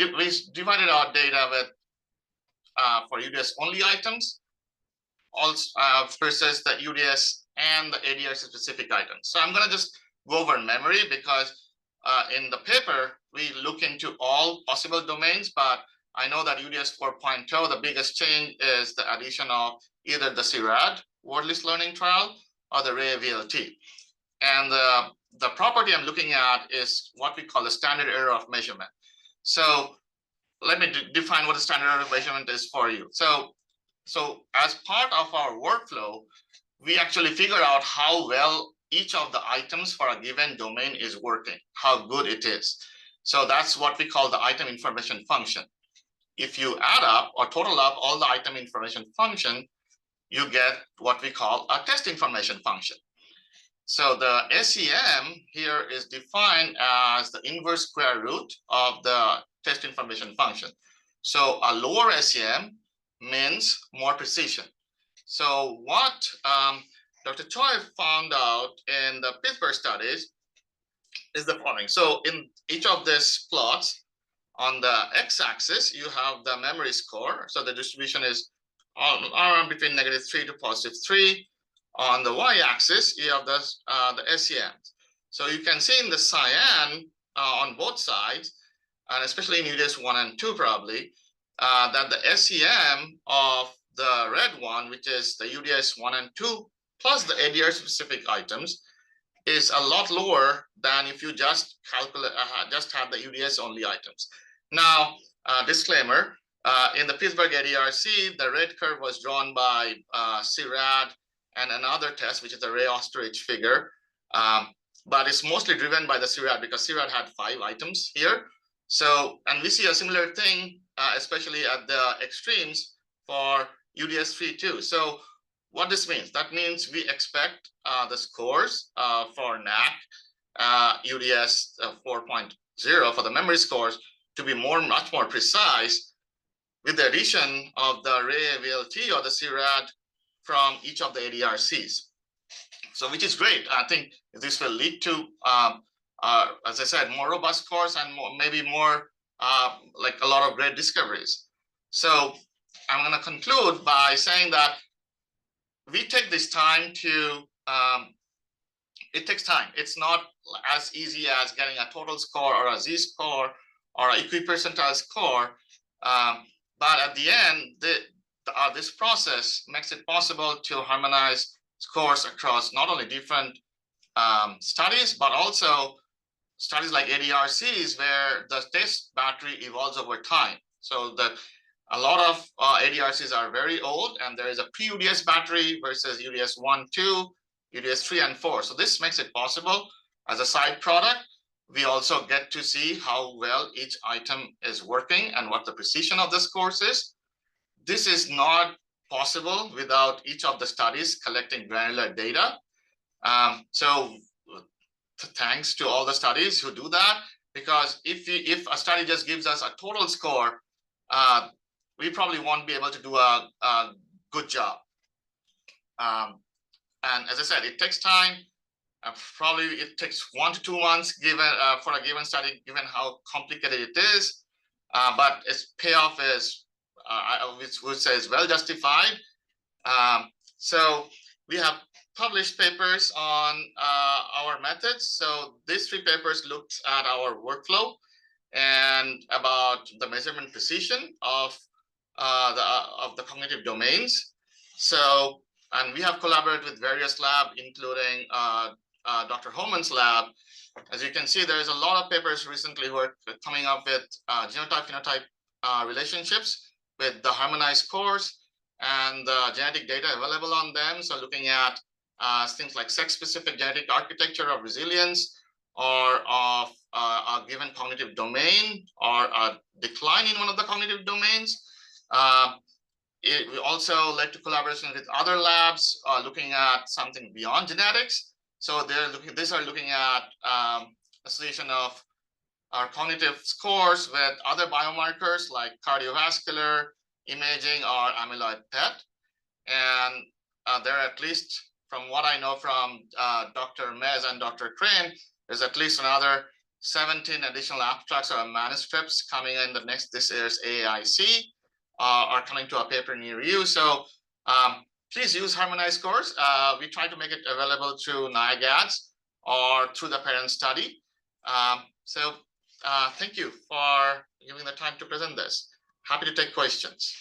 divided our data with for UDS only items also versus the UDS and the ADRC specific items. So I'm going to just go over memory because in the paper, we look into all possible domains, but I know that UDS 4.0, the biggest change is the addition of either the CIRAD word list learning trial or the Ray VLT. And the property I'm looking at is what we call the standard error of measurement. So let me define what the standard error of measurement is for you. So as part of our workflow, we actually figure out how well each of the items for a given domain is working, how good it is. So that's what we call the item information function. If you add up or total up all the item information function, you get what we call a test information function. So the SEM here is defined as the inverse square root of the test information function. So a lower SEM means more precision. So what Dr. Choi found out in the Pittsburgh studies is the following. So in each of these plots, on the x-axis, you have the memory score. So the distribution is around between -3 to +3. On the y-axis, you have the SEM. So you can see in the cyan on both sides, and especially in UDS 1 and 2 probably, that the SEM of the red one, which is the UDS 1 and 2, plus the ADR specific items, is a lot lower than if you just calculate, just have the UDS only items. Now, disclaimer, in the Pittsburgh ADRC, the red curve was drawn by CIRAD and another test, which is the Ray ostrich figure. But it's mostly driven by the CIRAD because CIRAD had 5 items here. So, and we see a similar thing especially at the extremes for UDS3 too. So what this means, that means we expect the scores for NAC, UDS 4.0 for the memory scores to be much more precise with the addition of the Ray-VLT or the CRAD from each of the ADRCs. So which is great. I think this will lead to, as I said, more robust scores and maybe more like a lot of great discoveries. So I'm going to conclude by saying that we take this time to, it takes time. It's not as easy as getting a total score or a Z-score or an equipercentile score. But at the end, this process makes it possible to harmonize scores across not only different studies, but also studies like ADRCs, where the test battery evolves over time. So that a lot of ADRCs are very old, and there is a pre-UDS battery versus UDS 1, 2, UDS 3, and 4. So this makes it possible. As a side product, we also get to see how well each item is working and what the precision of the scores is. This is not possible without each of the studies collecting granular data. So thanks to all the studies who do that, because if a study just gives us a total score, we probably won't be able to do a good job. And as I said, it takes time. Probably it takes 1 to 2 months given for a given study, given how complicated it is. But its payoff is, I would say, is well justified. So we have published papers on our methods. So these 3 papers looked at our workflow and about the measurement precision of the cognitive domains. So, and we have collaborated with various labs, including Dr. Holman's lab. As you can see, there's a lot of papers recently who are coming up with genotype-phenotype relationships with the harmonized scores and the genetic data available on them. So looking at things like sex-specific genetic architecture of resilience, or of a given cognitive domain, or a decline in one of the cognitive domains. We also led to collaboration with other labs looking at something beyond genetics. So these are looking at association of our cognitive scores with other biomarkers like cardiovascular imaging or amyloid PET. And there are, at least from what I know from Dr. Mez and Dr. Crane, there's at least another 17 additional abstracts or manuscripts coming in this year's AAIC, are coming to a paper near you. So please use harmonized scores. We try to make it available through NIAGADS or through the parent study. So thank you for giving the time to present this. Happy to take questions.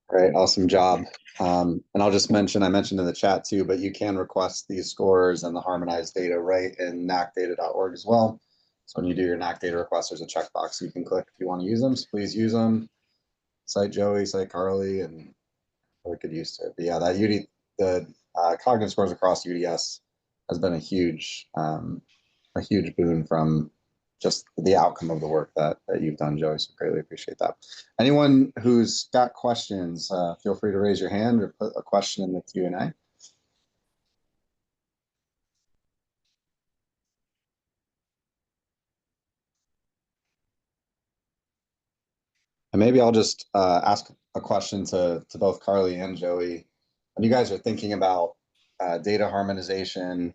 Great, awesome job. And I'll just mention, I mentioned in the chat too, but you can request these scores and the harmonized data right in nacdata.org as well. So when you do your NAC data request, there's a checkbox you can click if you want to use them. So please use them. Cite Joey, cite Carly, and we could use it. But yeah, the cognitive scores across UDS has been a huge boon from just the outcome of the work that you've done, Joey. So greatly appreciate that. Anyone who's got questions, feel free to raise your hand or put a question in the Q&A. And maybe I'll just ask a question to both Carly and Joey. When you guys are thinking about data harmonization,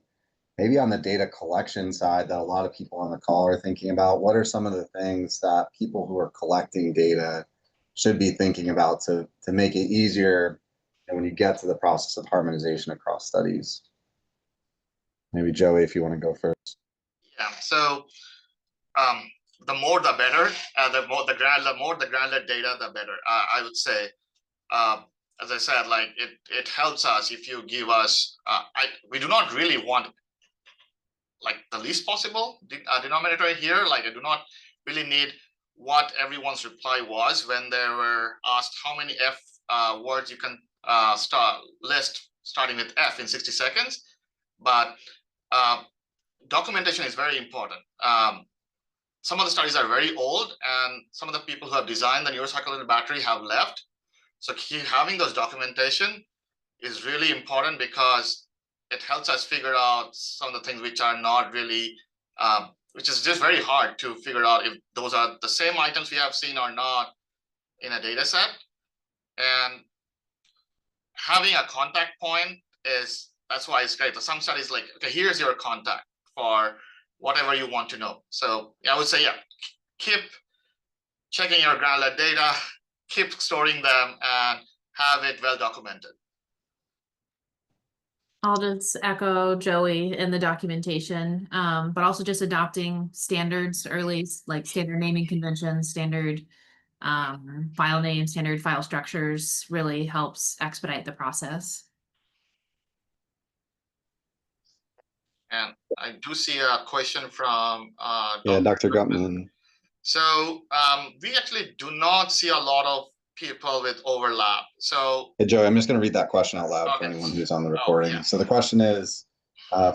maybe on the data collection side that a lot of people on the call are thinking about, what are some of the things that people who are collecting data should be thinking about to make it easier when you get to the process of harmonization across studies? Maybe Joey, if you want to go first. Yeah, so the more the better, the more the granular data, the better. I would say, as I said, like it helps us if you give us. We do not really want like the least possible denominator here. Like I do not really need what everyone's reply was when they were asked how many F words you can list starting with F in 60 seconds. But documentation is very important. some of the studies are very old, and some of the people who have designed the neurocirculating battery have left. So having those documentation is really important because it helps us figure out some of the things which are not really, which is just very hard to figure out if those are the same items we have seen or not in a data set. And having a contact point that's why it's great. Some studies like, okay, here's your contact for whatever you want to know. So I would say, yeah, keep checking your granular data, keep storing them, and have it well documented. I'll just echo Joey in the documentation, but also just adopting standards early, like standard naming conventions, standard file names, standard file structures really helps expedite the process. And I do see a question from Dr. Gutman. So we actually do not see a lot of people with overlap. So hey, Joey, I'm just going to read that question out loud for Okay. anyone who's on the recording. yeah. So the question is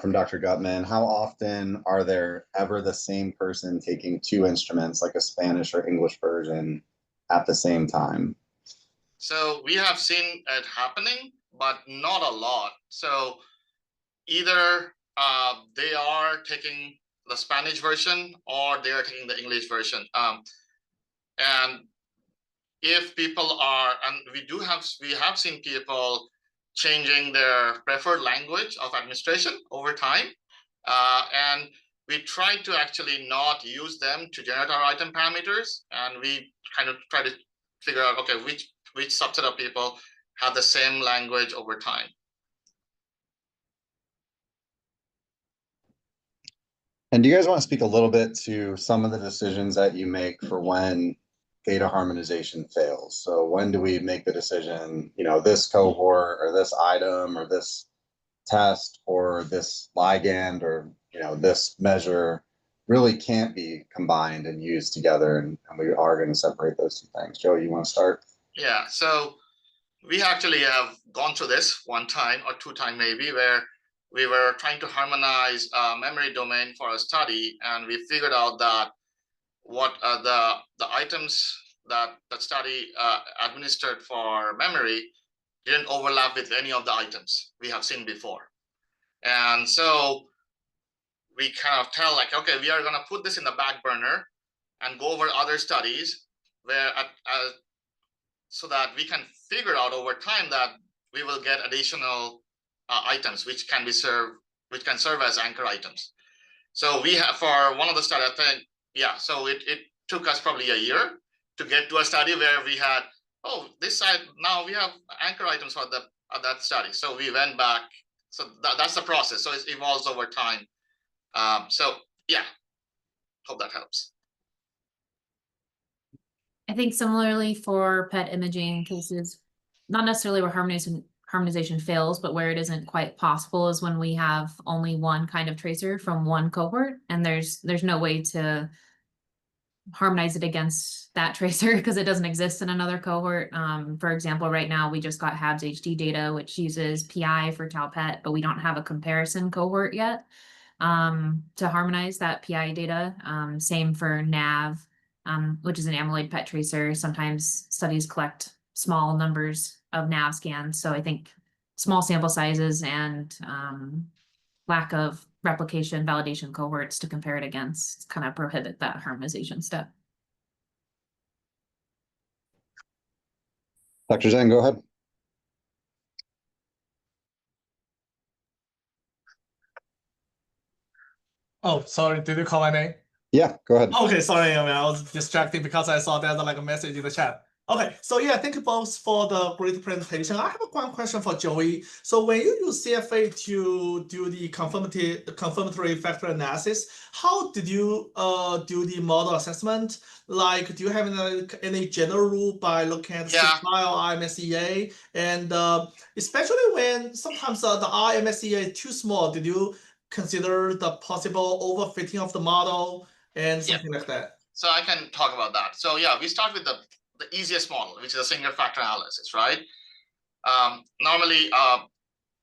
from Dr. Gutman, how often are there ever the same person taking two instruments, like a Spanish or English version, at the same time? So we have seen it happening, but not a lot. So either they are taking the Spanish version or they are taking the English version. And if people are, and we have seen people changing their preferred language of administration over time. And we try to actually not use them to generate our item parameters. And we kind of try to figure out, okay, which subset of people have the same language over time. And do you guys want to speak a little bit to some of the decisions that you make for when data harmonization fails? So when do we make the decision, this cohort or this item or this test or this ligand or, this measure really can't be combined and used together, and we are going to separate those two things? Joe, you want to start? Yeah, so we actually have gone through this one time or two times maybe, where we were trying to harmonize a memory domain for a study, and we figured out that what the items that study administered for memory didn't overlap with any of the items we have seen before. And so we kind of tell like, okay, we are going to put this in the back burner and go over other studies where so that we can figure out over time that we will get additional items which can serve as anchor items. So we have, for one of the studies, I think, so it took us probably a year to get to a study where we had, this side, now we have anchor items for that study. So we went back. So that's the process. So it evolves over time. Hope that helps. I think similarly for PET imaging cases, not necessarily where harmonization fails, but where it isn't quite possible is when we have only one kind of tracer from one cohort, and there's no way to harmonize it against that tracer because it doesn't exist in another cohort. For example, right now we just got HABS HD data, which uses PI for tau PET, but we don't have a comparison cohort yet to harmonize that PI data. Same for NAV, which is an amyloid PET tracer. Sometimes studies collect small numbers of NAV scans. So I think small sample sizes and lack of replication validation cohorts to compare it against kind of prohibit that harmonization step. Dr. Zhang, go ahead. Oh, sorry. Did you call my name? Yeah, go ahead. Okay, sorry. I was distracted because I saw there's like a message in the chat. Okay, so yeah, thank you both for the great presentation. I have one question for Joey. So when you use CFA to do the confirmatory factor analysis, how did you do the model assessment? Like, do you have any general rule by looking at the file RMSEA? And especially when sometimes the RMSEA is too small, did you consider the possible overfitting of the model and something like that? So I can talk about that. So yeah, we start with the easiest model, which is a single factor analysis, right? Normally,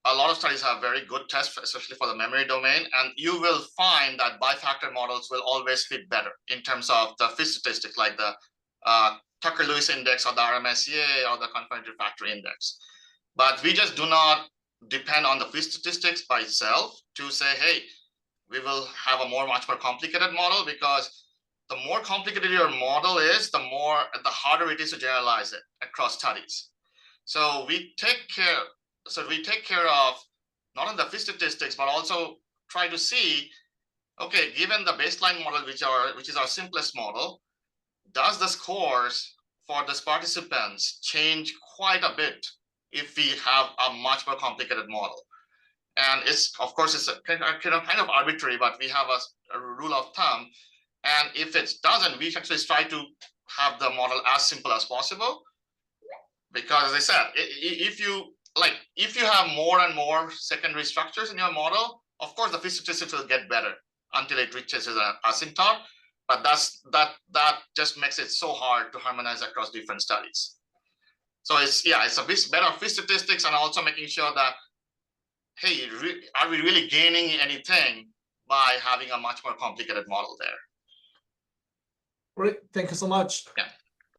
a lot of studies have very good tests, especially for the memory domain, and you will find that bifactor models will always fit better in terms of the fit statistics, like the Tucker-Lewis index or the RMSEA or the confirmatory factor index. But we just do not depend on the fit statistics by itself to say, hey, we will have a much more complicated model, because the more complicated your model is, the harder it is to generalize it across studies. So we take care of not only the fit statistics, but also try to see, okay, given the baseline model, which is our simplest model, does the scores for these participants change quite a bit if we have a much more complicated model? And it's, of course, it's kind of arbitrary, but we have a rule of thumb. And if it doesn't, we actually try to have the model as simple as possible. Because as I said, if you have more and more secondary structures in your model, of course the fit statistics will get better until it reaches an asymptote. But that just makes it so hard to harmonize across different studies. So it's a bit better fit statistics, and also making sure that, hey, are we really gaining anything by having a much more complicated model there? Great, thank you so much. Yeah.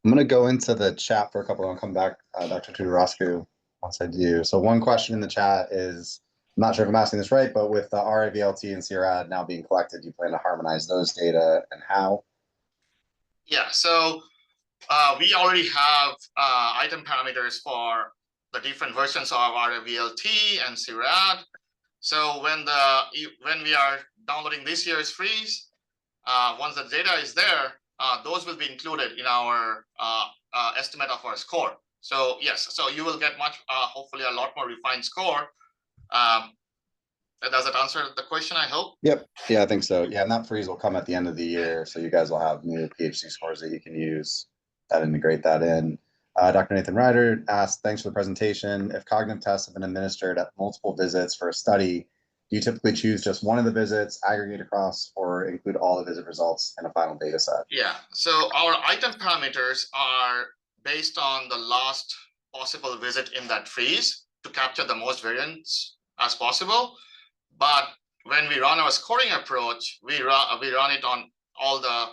I'm going to go into the chat for a couple. I'll come back, Dr. Tudoroscu, once I do. So one question in the chat is, I'm not sure if I'm asking this right, but with the RAVLT and CRAD now being collected, do you plan to harmonize those data, and how? Yeah, so we already have item parameters for the different versions of RAVLT and CRAD. So when we are downloading this year's freeze, once the data is there, those will be included in our estimate of our score. So yes, so you will get hopefully a lot more refined score. Does that answer the question, I hope? Yep. Yeah, I think so. Yeah, and that freeze will come at the end of the year. So you guys will have new PhD scores that you can use that integrate that in. Dr. Nathan Ryder asked, thanks for the presentation. If cognitive tests have been administered at multiple visits for a study, do you typically choose just one of the visits, aggregate across, or include all the visit results in a final data set? Yeah, so our item parameters are based on the last possible visit in that freeze to capture the most variance as possible. But when we run our scoring approach, we run it on all the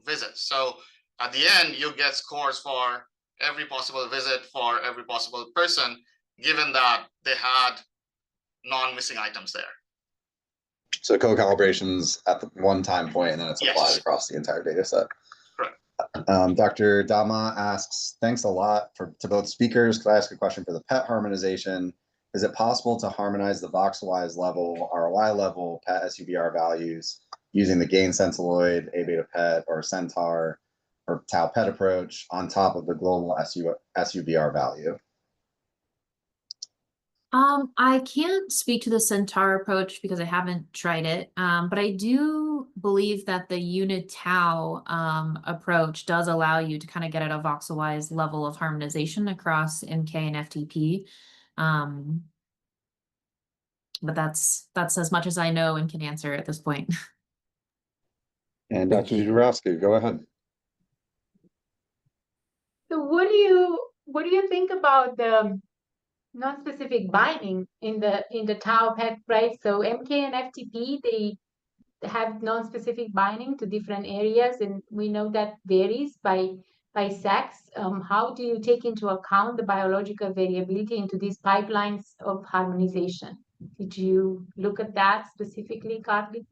visits. So at the end, you get scores for every possible visit for every possible person, given that they had non-missing items there. So co-calibrations at the one time point, and then it's applied Yes. across the entire data set. Correct. Dr. Dama asks, thanks a lot to both speakers. Could I ask a question for the PET harmonization? Is it possible to harmonize the voxelwise level, ROI level, PET SUBR values using the gain centiloid, A beta PET, or Centaur, or tau PET approach on top of the global SUBR value? I can't speak to the Centaur approach because I haven't tried it, but I do believe that the unit tau approach does allow you to kind of get at a voxel-wise level of harmonization across MK and FTP. But that's as much as I know and can answer at this point. And Dr. Tudoroscu, go ahead. So what do you think about the non-specific binding in the tau PET, right? So MK and FTP, they have non-specific binding to different areas, and we know that varies by sex. How do you take into account the biological variability into these pipelines of harmonization? Did you look at that specifically, Carly?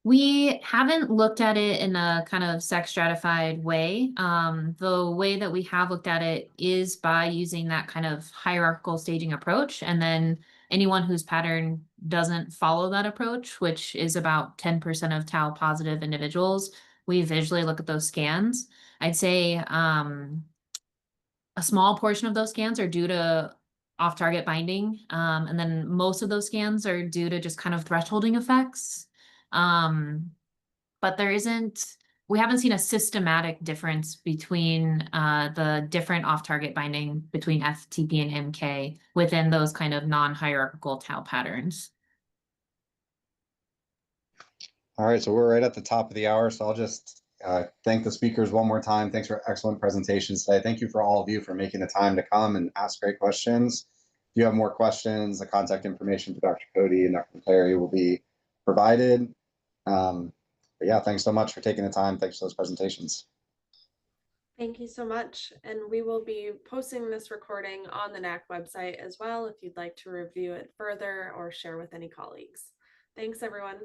We haven't looked at it in a kind of sex stratified way. The way that we have looked at it is by using that kind of hierarchical staging approach. And then anyone whose pattern doesn't follow that approach, which is about 10% of tau positive individuals, we visually look at those scans. I'd say a small portion of those scans are due to off-target binding. And then most of those scans are due to just kind of thresholding effects. But we haven't seen a systematic difference between the different off-target binding between FTP and MK within those kind of non-hierarchical tau patterns. All right, so we're right at the top of the hour, so I'll just thank the speakers one more time. Thanks for excellent presentations today. Thank you for all of you for making the time to come and ask great questions. you have more questions, the contact information for Dr. Cody and Dr. Terry will be provided. But yeah, thanks so much for taking the time. Thanks for those presentations. Thank you so much. And we will be posting this recording on the NAC website as well if you'd like to review it further or share with any colleagues. Thanks, everyone.